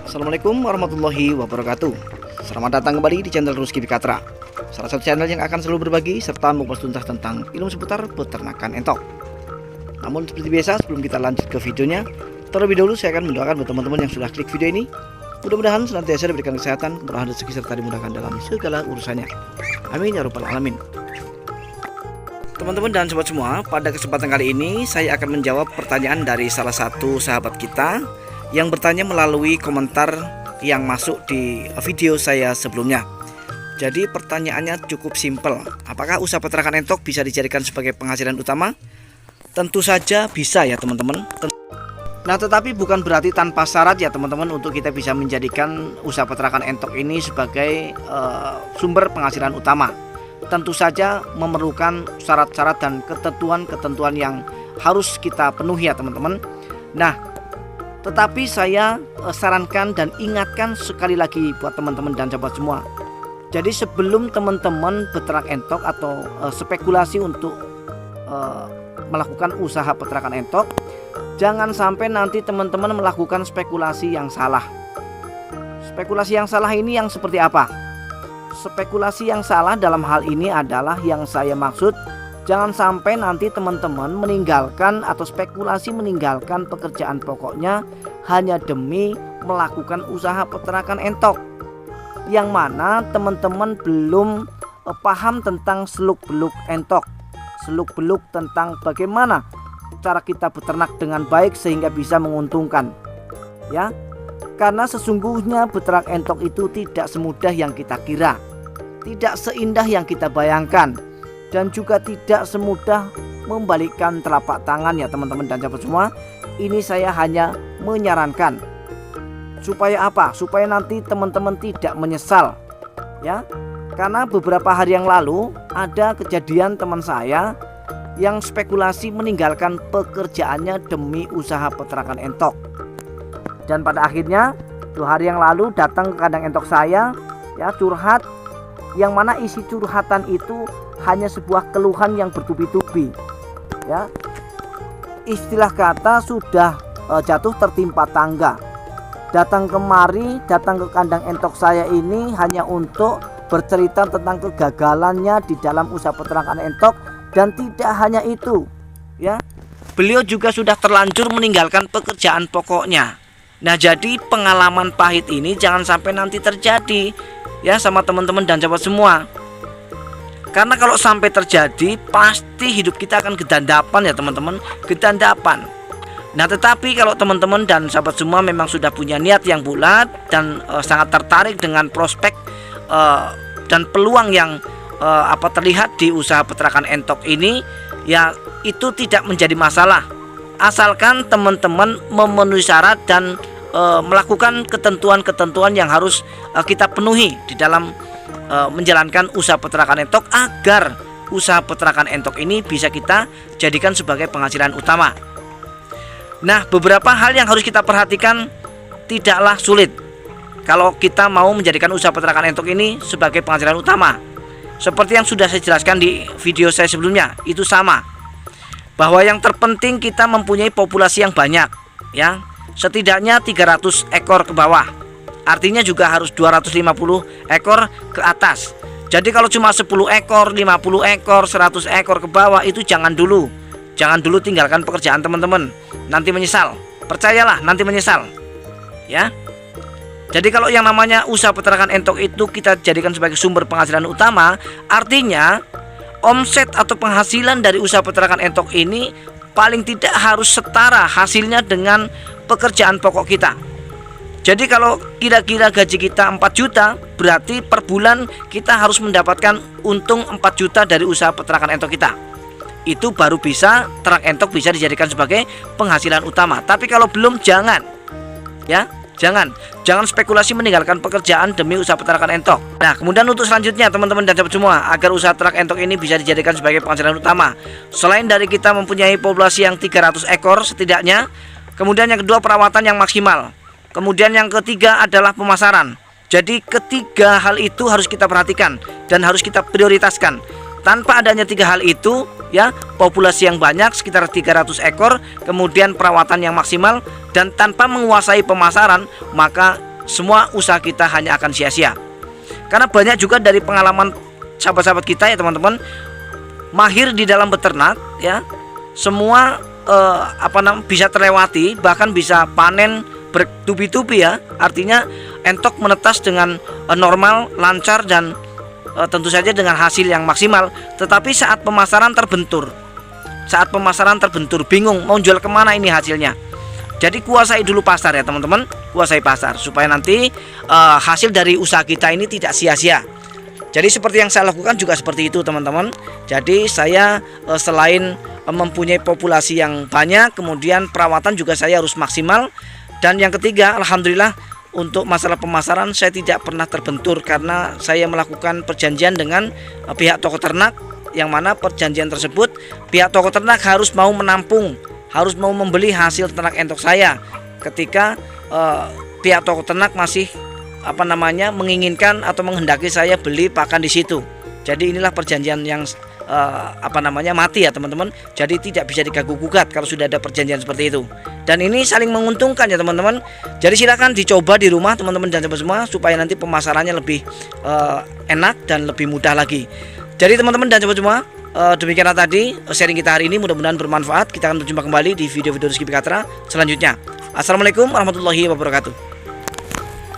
Assalamualaikum warahmatullahi wabarakatuh. Selamat datang kembali di channel Rusky Pikatra, salah satu channel yang akan selalu berbagi serta mengupas tuntas tentang ilmu seputar peternakan entok. Namun seperti biasa, sebelum kita lanjut ke videonya, terlebih dahulu saya akan mendoakan buat teman-teman yang sudah klik video ini, mudah-mudahan senantiasa diberikan kesehatan, kemurahan rezeki serta dimudahkan dalam segala urusannya. Amin ya rabbal alamin. Teman-teman dan sobat semua, pada kesempatan kali ini saya akan menjawab pertanyaan dari salah satu sahabat kita yang bertanya melalui komentar yang masuk di video saya sebelumnya. Jadi pertanyaannya cukup simpel. Apakah usaha peternakan entok bisa dijadikan sebagai penghasilan utama? Tentu saja bisa ya teman-teman. Nah, tetapi bukan berarti tanpa syarat ya teman-teman untuk kita bisa menjadikan usaha peternakan entok ini sebagai sumber penghasilan utama. Tentu saja memerlukan syarat-syarat dan ketentuan-ketentuan yang harus kita penuhi ya teman-teman. Nah, tetapi saya sarankan dan ingatkan sekali lagi buat teman-teman dan sahabat semua. Jadi sebelum teman-teman beternak entok atau spekulasi untuk melakukan usaha peternakan entok, jangan sampai nanti teman-teman melakukan spekulasi yang salah. Spekulasi yang salah ini yang seperti apa? Spekulasi yang salah dalam hal ini adalah yang saya maksud, jangan sampai nanti teman-teman meninggalkan atau spekulasi meninggalkan pekerjaan pokoknya hanya demi melakukan usaha peternakan entok, yang mana teman-teman belum paham tentang seluk-beluk entok, seluk-beluk tentang bagaimana cara kita beternak dengan baik sehingga bisa menguntungkan ya. Karena sesungguhnya beternak entok itu tidak semudah yang kita kira, tidak seindah yang kita bayangkan, dan juga tidak semudah membalikkan telapak tangan ya teman-teman dan sahabat semua. Ini saya hanya menyarankan supaya apa? Supaya nanti teman-teman tidak menyesal ya. Karena beberapa hari yang lalu ada kejadian teman saya yang spekulasi meninggalkan pekerjaannya demi usaha peternakan entok. Dan pada akhirnya 2 hari yang lalu datang ke kandang entok saya ya, curhat, yang mana isi curhatan itu hanya sebuah keluhan yang bertubi-tubi ya. Istilah kata sudah jatuh tertimpa tangga. Datang kemari, datang ke kandang entok saya ini hanya untuk bercerita tentang kegagalannya di dalam usaha peternakan entok. Dan tidak hanya itu ya, beliau juga sudah terlanjur meninggalkan pekerjaan pokoknya. Nah, jadi pengalaman pahit ini jangan sampai nanti terjadi ya sama teman-teman dan sahabat semua. Karena kalau sampai terjadi, pasti hidup kita akan gedandapan ya teman-teman, gedandapan. Nah, tetapi kalau teman-teman dan sahabat semua memang sudah punya niat yang bulat dan sangat tertarik dengan prospek dan peluang yang terlihat di usaha peternakan entok ini, ya itu tidak menjadi masalah. Asalkan teman-teman memenuhi syarat dan melakukan ketentuan-ketentuan yang harus kita penuhi di dalam menjalankan usaha peternakan entok, agar usaha peternakan entok ini bisa kita jadikan sebagai penghasilan utama. Nah, beberapa hal yang harus kita perhatikan tidaklah sulit kalau kita mau menjadikan usaha peternakan entok ini sebagai penghasilan utama. Seperti yang sudah saya jelaskan di video saya sebelumnya, itu sama, bahwa yang terpenting kita mempunyai populasi yang banyak ya, setidaknya 300 ekor ke bawah. Artinya juga harus 250 ekor ke atas. Jadi kalau cuma 10 ekor, 50 ekor, 100 ekor ke bawah, itu jangan dulu. Jangan dulu tinggalkan pekerjaan teman-teman. Nanti menyesal. Percayalah, nanti menyesal ya. Jadi kalau yang namanya usaha peternakan entok itu kita jadikan sebagai sumber penghasilan utama, artinya omset atau penghasilan dari usaha peternakan entok ini paling tidak harus setara hasilnya dengan pekerjaan pokok kita. Jadi kalau kira-kira gaji kita 4 juta, berarti per bulan kita harus mendapatkan untung 4 juta dari usaha peternakan entok kita. Itu baru bisa ternak entok bisa dijadikan sebagai penghasilan utama. Tapi kalau belum, jangan ya. Jangan spekulasi meninggalkan pekerjaan demi usaha peternakan entok. Nah, kemudian untuk selanjutnya teman-teman dan sahabat semua, agar usaha ternak entok ini bisa dijadikan sebagai penghasilan utama, selain dari kita mempunyai populasi yang 300 ekor setidaknya, kemudian yang kedua perawatan yang maksimal, kemudian yang ketiga adalah pemasaran. Jadi ketiga hal itu harus kita perhatikan dan harus kita prioritaskan. Tanpa adanya 3 hal itu ya, populasi yang banyak sekitar 300 ekor, kemudian perawatan yang maksimal, dan tanpa menguasai pemasaran, maka semua usaha kita hanya akan sia-sia. Karena banyak juga dari pengalaman sahabat-sahabat kita ya teman-teman, mahir di dalam beternak ya, semua bisa terlewati, bahkan bisa panen bertubi-tubi ya, artinya entok menetas dengan normal, lancar, dan tentu saja dengan hasil yang maksimal. Tetapi saat pemasaran terbentur, bingung mau jual kemana ini hasilnya. Jadi kuasai dulu pasar ya teman-teman, kuasai pasar supaya nanti hasil dari usaha kita ini tidak sia-sia. Jadi seperti yang saya lakukan juga seperti itu teman-teman. Jadi saya selain mempunyai populasi yang banyak, kemudian perawatan juga saya harus maksimal. Dan yang ketiga, alhamdulillah untuk masalah pemasaran saya tidak pernah terbentur karena saya melakukan perjanjian dengan pihak toko ternak, yang mana perjanjian tersebut pihak toko ternak harus mau menampung, harus mau membeli hasil ternak entok saya ketika pihak toko ternak masih menginginkan atau menghendaki saya beli pakan di situ. Jadi inilah perjanjian yang mati ya teman-teman. Jadi tidak bisa diganggu gugat kalau sudah ada perjanjian seperti itu. Dan ini saling menguntungkan ya teman-teman. Jadi silakan dicoba di rumah teman-teman dan semua supaya nanti pemasarannya lebih enak dan lebih mudah lagi. Jadi teman-teman dan sobat semua, demikianlah tadi sharing kita hari ini, mudah-mudahan bermanfaat. Kita akan berjumpa kembali di video-video Rizky Pikatra selanjutnya. Assalamualaikum warahmatullahi wabarakatuh.